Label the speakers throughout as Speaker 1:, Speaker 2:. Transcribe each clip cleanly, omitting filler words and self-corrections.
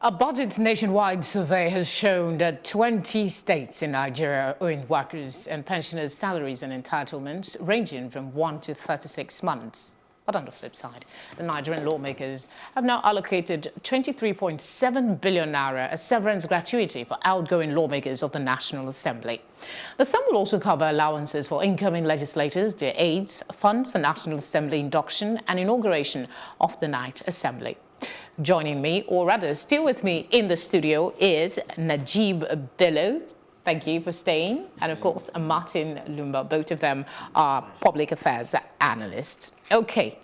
Speaker 1: A budget nationwide survey has shown that 20 states in Nigeria owe workers and pensioners salaries and entitlements ranging from 1 to 36 months. But on the flip side, the Nigerian lawmakers have now allocated 23.7 billion naira as severance gratuity for outgoing lawmakers of the National Assembly. The sum will also cover allowances for incoming legislators, their aides, funds for National Assembly induction and inauguration of the Night Assembly. Joining me, or rather still with me in the studio, is Najib Bello. Thank you for staying. And of course, Martin Lumba. Both of them are public affairs analysts. Okay.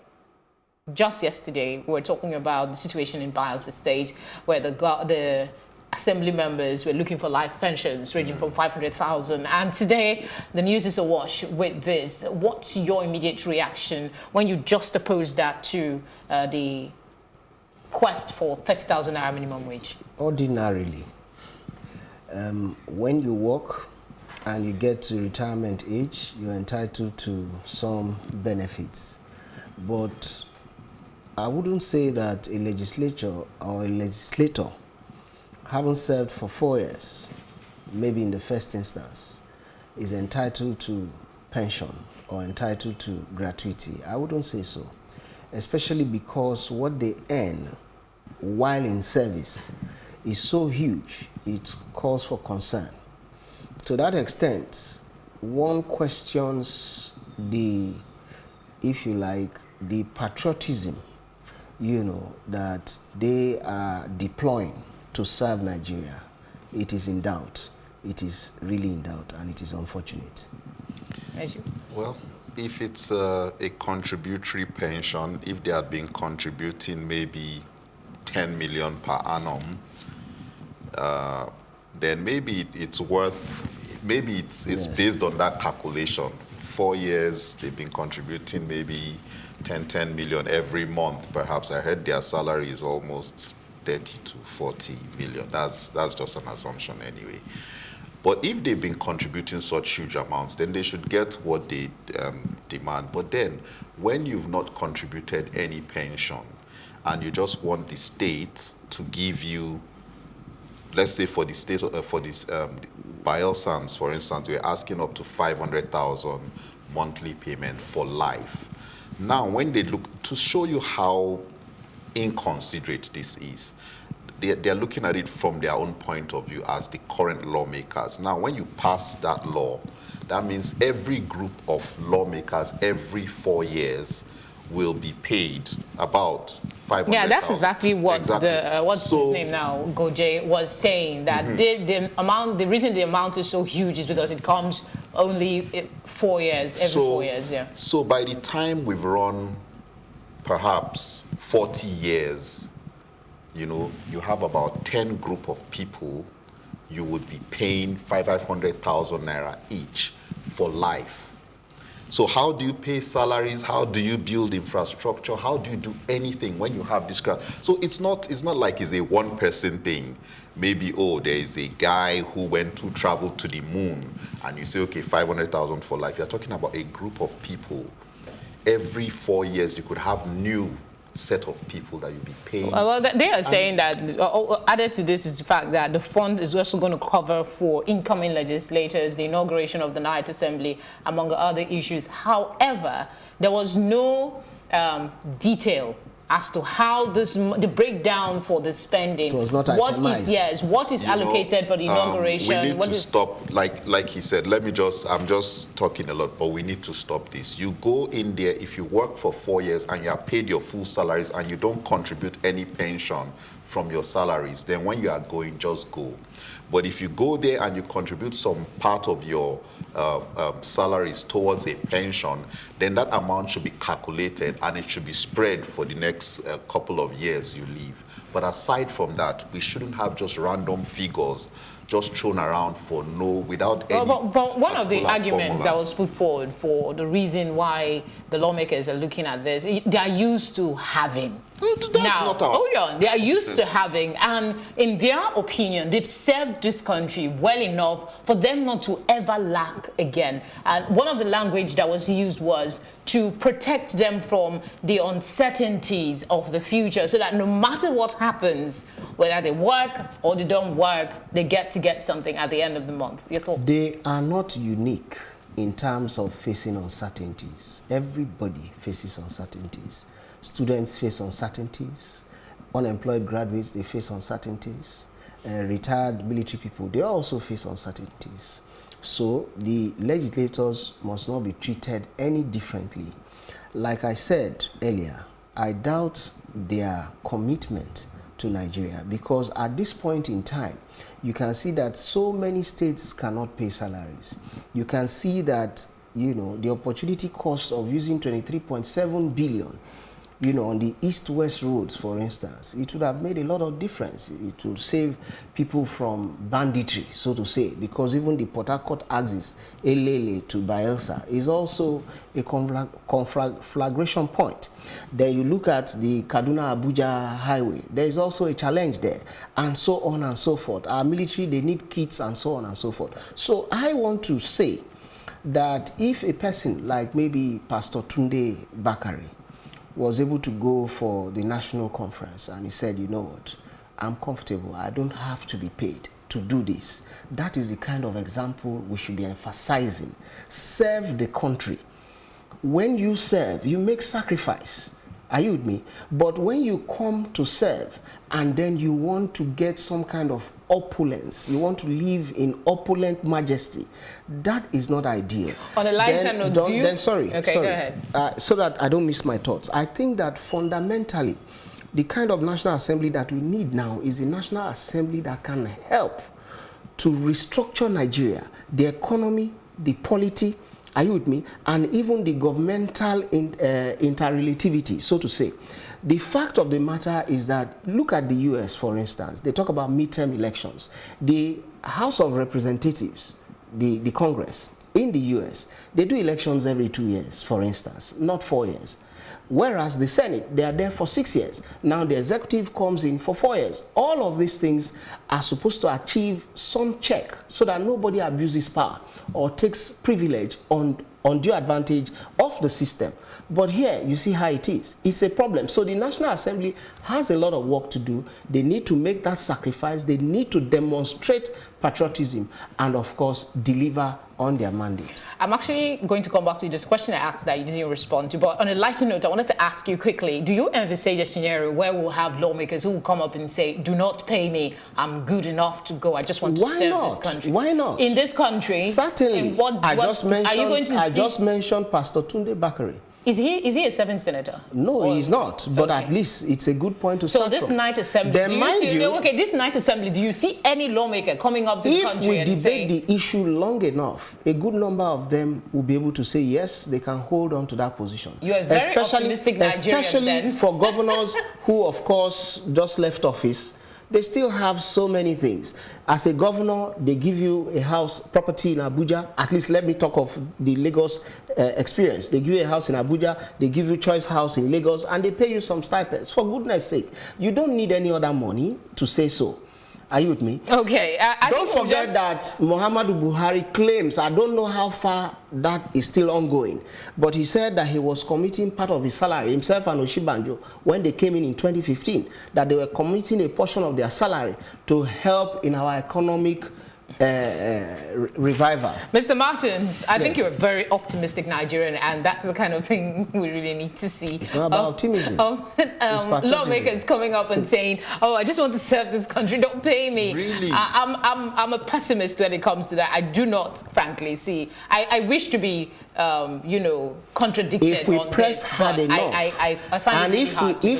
Speaker 1: Just yesterday, we were talking about the situation in Bayelsa State, where the assembly members were looking for life pensions ranging from 500,000. And today, the news is awash with this. What's your immediate reaction when you juxtapose that to the quest for 30,000 naira minimum wage?
Speaker 2: Ordinarily, when you work and you get to retirement age, you're entitled to some benefits. But I wouldn't say that a legislature or a legislator, having served for 4 years, maybe in the first instance, is entitled to pension or entitled to gratuity. I wouldn't say so, especially because what they earn while in service is so huge, it calls for concern. To that extent, one questions the, if you like, the patriotism, that they are deploying to serve Nigeria. It is in doubt. It is really in doubt, and it is unfortunate.
Speaker 3: Well, if it's a contributory pension, if they had been contributing maybe 10 million per annum, then maybe it's worth, maybe it's yes, based on that calculation. 4 years, they've been contributing maybe 10 million every month, perhaps. I heard their salary is almost 30 to 40 million. That's just an assumption anyway. But if they've been contributing such huge amounts, then they should get what they demand. But then, when you've not contributed any pension, and you just want the state to give you, let's say for the state, for this Bayelsans, for instance, we're asking up to 500,000 monthly payment for life. Now, when they look, to show you how inconsiderate this is, they're looking at it from their own point of view as the current lawmakers. Now, when you pass that law, that means every group of lawmakers every 4 years will be paid about 500,000.
Speaker 1: Yeah, that's exactly what what's his name now, Goje, was saying, that the reason the amount is so huge is because it comes only 4 years, every 4 years, yeah.
Speaker 3: So by the time we've run perhaps 40 years, you have about 10 group of people you would be paying 500,000 naira each for life. So how do you pay salaries? How do you build infrastructure? How do you do anything when you have this crowd? So it's not like it's a one-person thing. Maybe, there is a guy who went to travel to the moon, and you say, okay, 500,000 for life. You're talking about a group of people. Every 4 years, you could have new set of people that you'll be paying.
Speaker 1: Well, they are saying that added to this is the fact that the fund is also going to cover for incoming legislators, the inauguration of the Night Assembly, among other issues. However, there was no detail as to how the breakdown for the spending.
Speaker 2: It was not itemized.
Speaker 1: What is allocated for the inauguration?
Speaker 3: We need to stop, like he said, I'm just talking a lot, but we need to stop this. You go in there, if you work for 4 years and you are paid your full salaries and you don't contribute any pension from your salaries, then when you are going, just go. But if you go there and you contribute some part of your salaries towards a pension, then that amount should be calculated and it should be spread for the next couple of years you leave. But aside from that, we shouldn't have just random figures just thrown around for without any.
Speaker 1: But one of the arguments
Speaker 3: formula
Speaker 1: that was put forward for the reason why the lawmakers are looking at this, they are used to having. Hold on. They are used to having, and in their opinion, they've served this country well enough for them not to ever lack again. And one of the language that was used was to protect them from the uncertainties of the future, so that no matter what happens, whether they work or they don't work, they get something at the end of the month. Your thoughts?
Speaker 2: They are not unique in terms of facing uncertainties. Everybody faces uncertainties. Students face uncertainties. Unemployed graduates, they face uncertainties. Retired military people, they also face uncertainties. So the legislators must not be treated any differently. Like I said earlier, I doubt their commitment to Nigeria, because at this point in time, you can see that so many states cannot pay salaries. You can see that, you know, the opportunity cost of using 23.7 billion, you know, on the east-west roads, for instance, it would have made a lot of difference. It would save people from banditry, so to say, because even the Port Harcourt axis, Elele to Bayelsa, is also a conflagration point. Then you look at the Kaduna-Abuja highway, there is also a challenge there, and so on and so forth. Our military, they need kits and so on and so forth. So I want to say that if a person like maybe Pastor Tunde Bakare was able to go for the national conference and he said, you know what, I'm comfortable, I don't have to be paid to do this. That is the kind of example we should be emphasizing. Serve the country. When you serve, you make sacrifice. Are you with me? But when you come to serve and then you want to get some kind of opulence, you want to live in opulent majesty, that is not ideal.
Speaker 1: On a lighter note,
Speaker 2: sorry.
Speaker 1: Go ahead.
Speaker 2: So that I don't miss my thoughts. I think that fundamentally, the kind of National Assembly that we need now is a National Assembly that can help to restructure Nigeria, the economy, the polity, are you with me? And even the governmental interrelativity, so to say. The fact of the matter is that, look at the US, for instance. They talk about midterm elections. The House of Representatives, the Congress, in the US, they do elections every 2 years, for instance, not 4 years. Whereas the Senate, they are there for 6 years. Now the executive comes in for 4 years. All of these things are supposed to achieve some check so that nobody abuses power or takes privilege on undue advantage of the system. But here, you see how it is. It's a problem. So the National Assembly has a lot of work to do. They need to make that sacrifice. They need to demonstrate patriotism and, of course, deliver on their mandate. I'm
Speaker 1: actually going to come back to this question I asked that you didn't respond to. But on a lighter note, I wanted to ask you quickly, do you envisage a scenario where we'll have lawmakers who will come up and say, do not pay me, I'm good enough to go, I just want to serve this country?
Speaker 2: Why not?
Speaker 1: In this country?
Speaker 2: Certainly. I just mentioned Pastor Tunde Bakare.
Speaker 1: Is he a seventh senator?
Speaker 2: No, he's not. But at least it's a good point to start
Speaker 1: from. So this night assembly, this night assembly, do you see any lawmaker coming up to the country and saying...
Speaker 2: If we debate the issue long enough, a good number of them will be able to say, yes, they can hold on to that position.
Speaker 1: You're a very optimistic Nigerian,
Speaker 2: especially for governors who, of course, just left office. They still have so many things. As a governor, they give you a house property in Abuja. At least let me talk of the Lagos experience. They give you a house in Abuja, they give you choice house in Lagos, and they pay you some stipends. For goodness sake, you don't need any other money to say so. Are you with me?
Speaker 1: Okay.
Speaker 2: Don't forget that Muhammadu Buhari claims, I don't know how far that is still ongoing, but he said that he was committing part of his salary, himself and Oshibanjo, when they came in 2015, that they were committing a portion of their salary to help in our economic revival.
Speaker 1: Mr. Martins, I think you're a very optimistic Nigerian, and that's the kind of thing we really need to see.
Speaker 2: It's not about optimism.
Speaker 1: Lawmakers coming up and saying, "Oh, I just want to serve this country. Don't pay me."
Speaker 3: Really?
Speaker 1: I'm a pessimist when it comes to that. I do not, frankly, see. I wish to be, contradicted.
Speaker 2: If we press hard enough,
Speaker 1: I find it really hard to believe.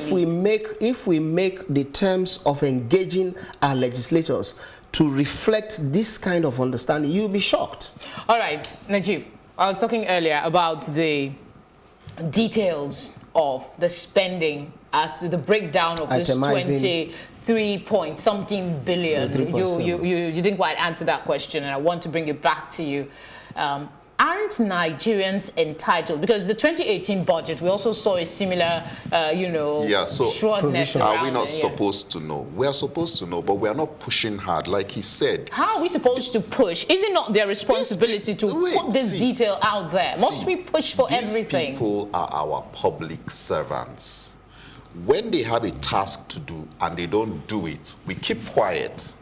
Speaker 2: if we make the terms of engaging our legislators to reflect this kind of understanding, you'll be shocked.
Speaker 1: All right, Najib, I was talking earlier about the details of the spending as to the breakdown of this 23 point something billion. You didn't quite answer that question, and I want to bring it back to you. Aren't Nigerians entitled? Because the 2018 budget, we also saw a similar, shrewdness.
Speaker 3: Are we not supposed to know? We are supposed to know, but we are not pushing hard, like he said.
Speaker 1: How are we supposed to push? Is it not their responsibility to put this detail out there? Must we push for everything?
Speaker 3: These people are our public servants. When they have a task to do and they don't do it, we keep quiet.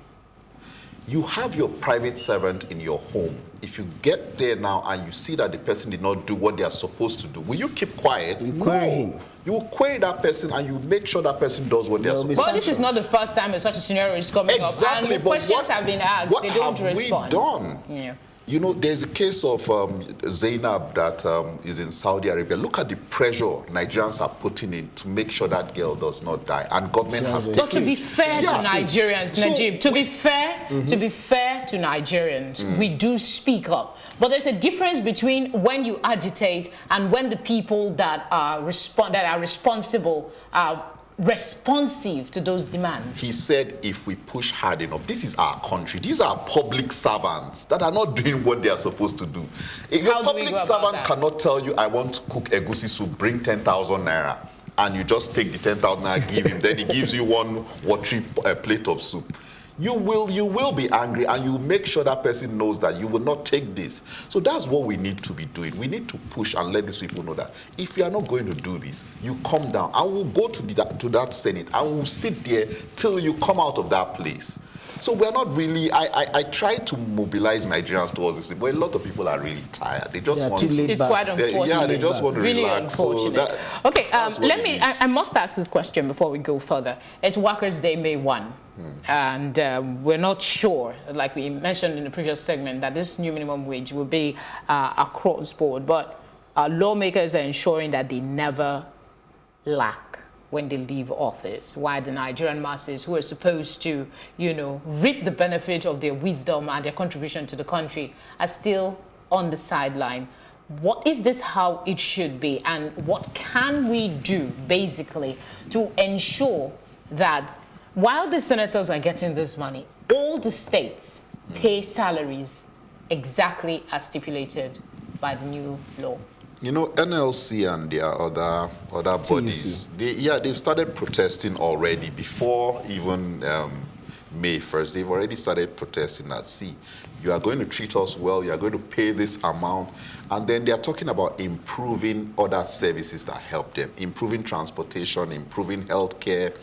Speaker 3: You have your private servant in your home. If you get there now and you see that the person did not do what they are supposed to do, will you keep quiet?
Speaker 2: You query him.
Speaker 3: You will query that person and you make sure that person does what they are supposed to do.
Speaker 1: But this is not the first time such a scenario is coming up. And questions have been asked, they don't respond.
Speaker 3: What have we done?
Speaker 1: Yeah.
Speaker 3: You know, there's a case of Zainab that is in Saudi Arabia. Look at the pressure Nigerians are putting in to make sure that girl does not die. And government has taken...
Speaker 1: But to be fair to Nigerians, Najib, to be fair to Nigerians, we do speak up. But there's a difference between when you agitate and when the people that are responsible are responsive to those demands.
Speaker 3: He said if we push hard enough, this is our country. These are public servants that are not doing what they are supposed to do. Your public servant cannot tell you, I want to cook egusi soup, bring 10,000 naira. And you just take the 10,000 naira, give him, then he gives you one watery plate of soup. You will be angry, and you make sure that person knows that you will not take this. So that's what we need to be doing. We need to push and let these people know that if you are not going to do this, you come down. I will go to that Senate. I will sit there till you come out of that place. So we're not really, I try to mobilize Nigerians towards this, but a lot of people are really tired. They just want to...
Speaker 1: It's quite unfortunate.
Speaker 3: Yeah, they just want to
Speaker 1: really
Speaker 3: relax.
Speaker 1: Unfortunate.
Speaker 3: So
Speaker 1: okay, I must ask this question before we go further. It's Workers' Day, May 1. And we're not sure, like we mentioned in the previous segment, that this new minimum wage will be across board. But lawmakers are ensuring that they never lack when they leave office, while the Nigerian masses who are supposed to, reap the benefit of their wisdom and their contribution to the country are still on the sideline. What is this how it should be, and what can we do basically to ensure that while the senators are getting this money, all the states pay salaries exactly as stipulated by the new law?
Speaker 3: You know, NLC and their other bodies, they've started protesting already before even May 1st. They've already started protesting that, see, you are going to treat us well, you are going to pay this amount, and then they are talking about improving other services that help them, improving transportation, improving healthcare,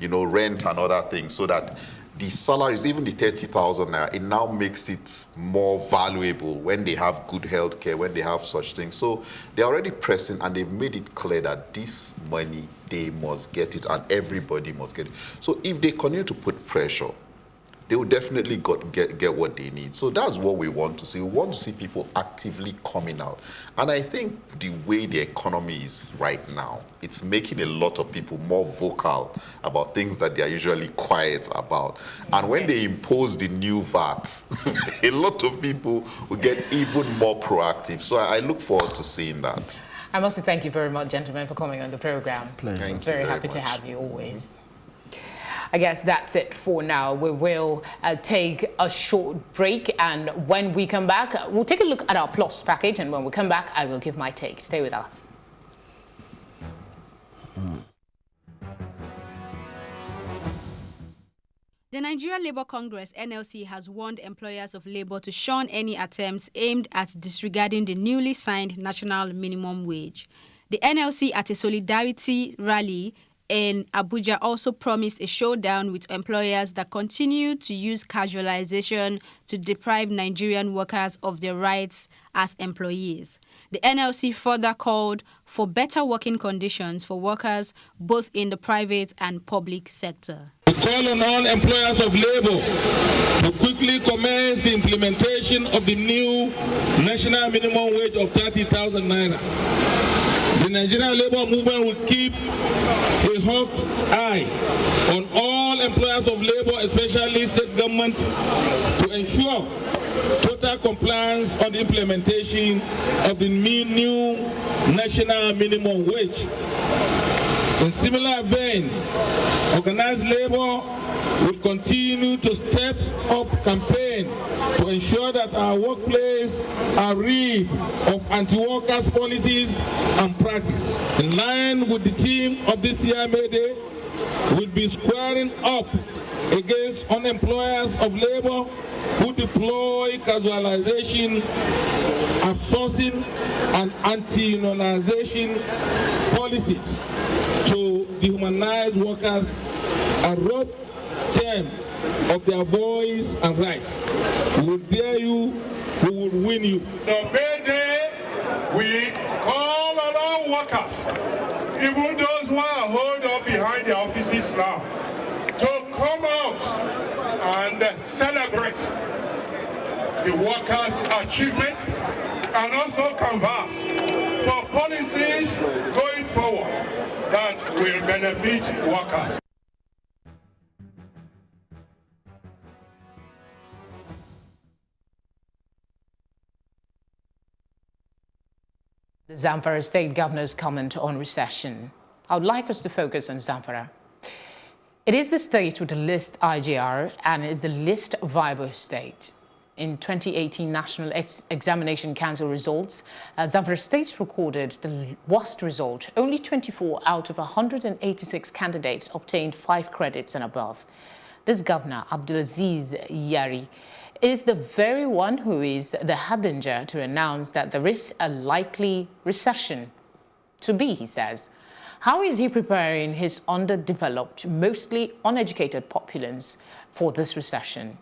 Speaker 3: rent and other things, so that the salaries, even the 30,000 naira, it now makes it more valuable when they have good health care, when they have such things. So they're already pressing, and they've made it clear that this money, they must get it, and everybody must get it. So if they continue to put pressure, they will definitely get what they need. So that's what we want to see. We want to see people actively coming out. And I think the way the economy is right now, it's making a lot of people more vocal about things that they are usually quiet about. And when they impose the new VAT, a lot of people will get even more proactive. So I look forward to seeing that.
Speaker 1: I must say thank you very much, gentlemen, for coming on the program.
Speaker 2: Pleasure.
Speaker 1: I'm very happy to have you always. I guess that's it for now. We will take a short break, and when we come back, we'll take a look at our plus package, and when we come back, I will give my take. Stay with us.
Speaker 4: The Nigerian Labour Congress, NLC, has warned employers of labour to shun any attempts aimed at disregarding the newly signed national minimum wage. The NLC, at a solidarity rally in Abuja, also promised a showdown with employers that continue to use casualization to deprive Nigerian workers of their rights as employees. The NLC further called for better working conditions for workers both in the private and public sector.
Speaker 5: We call on all employers of labor to quickly commence the implementation of the new national minimum wage of 30,000 naira. The Nigerian Labour Movement will keep a hawk eye on all employers of labor, especially state government, to ensure total compliance on the implementation of the new national minimum wage. In similar vein, organized labor will continue to step up campaign to ensure that our workplace are rid of anti-workers policies and practice. In line with the theme of this year May Day, we'll be squaring up against unemployers of labor who deploy casualization, outsourcing, and anti-unionization policies to dehumanize workers and rob them of their voice and rights. We will dare you, we will win you.
Speaker 6: On May Day, we call on all workers, even those who are holed up behind the offices now, to come out and celebrate the workers' achievements and also canvass for policies going forward that will benefit workers.
Speaker 1: The Zamfara State Governor's comment on recession. I would like us to focus on Zamfara. It is the state with the least IGR and is the least viable state. In 2018 National Examination Council results, Zamfara State recorded the worst result. Only 24 out of 186 candidates obtained 5 credits and above. This governor, Abdulaziz Yari, is the very one who is the harbinger to announce that there is a likely recession to be, he says. How is he preparing his underdeveloped, mostly uneducated populace for this recession?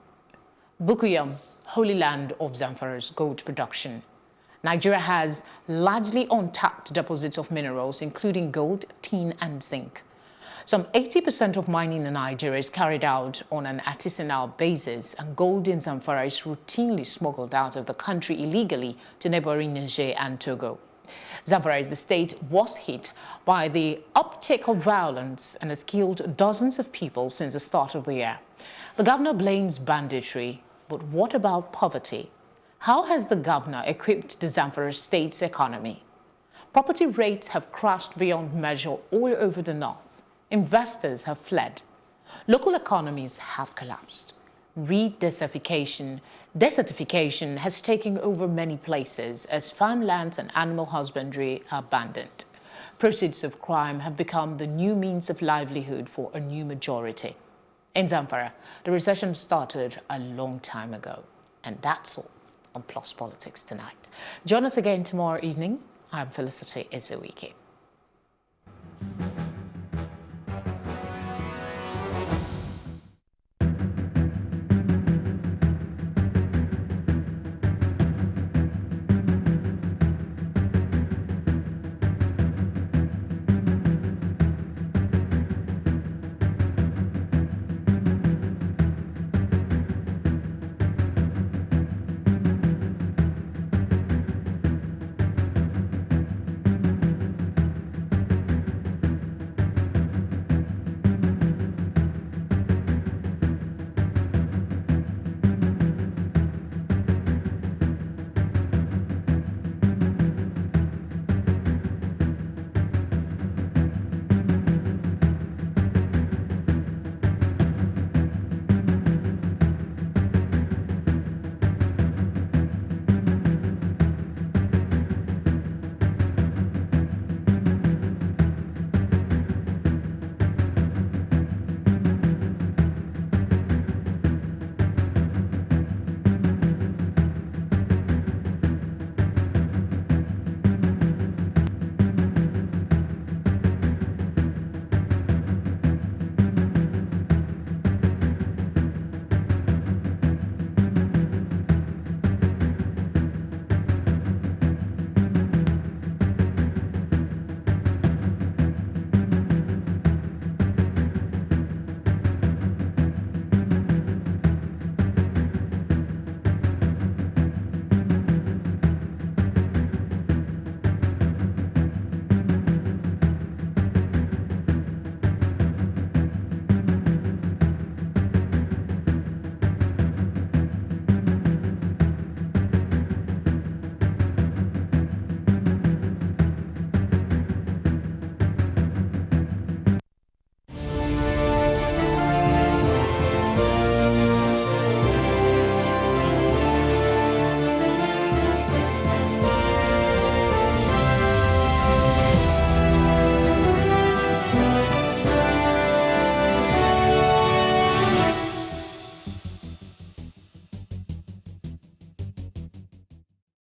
Speaker 1: Bukuyum, holy land of Zamfara's gold production. Nigeria has largely untapped deposits of minerals, including gold, tin, and zinc. Some 80% of mining in Nigeria is carried out on an artisanal basis, and gold in Zamfara is routinely smuggled out of the country illegally to neighboring Niger and Togo. Zamfara is the state worst hit by the uptick of violence and has killed dozens of people since the start of the year. The governor blames banditry, but what about poverty? How has the governor equipped the Zamfara state's economy? Property rates have crashed beyond measure all over the north. Investors have fled. Local economies have collapsed. Desertification has taken over many places as farmlands and animal husbandry are abandoned. Proceeds of crime have become the new means of livelihood for a new majority. In Zamfara, the recession started a long time ago. And that's all on Plus Politics tonight. Join us again tomorrow evening. I'm Felicity Ezewike.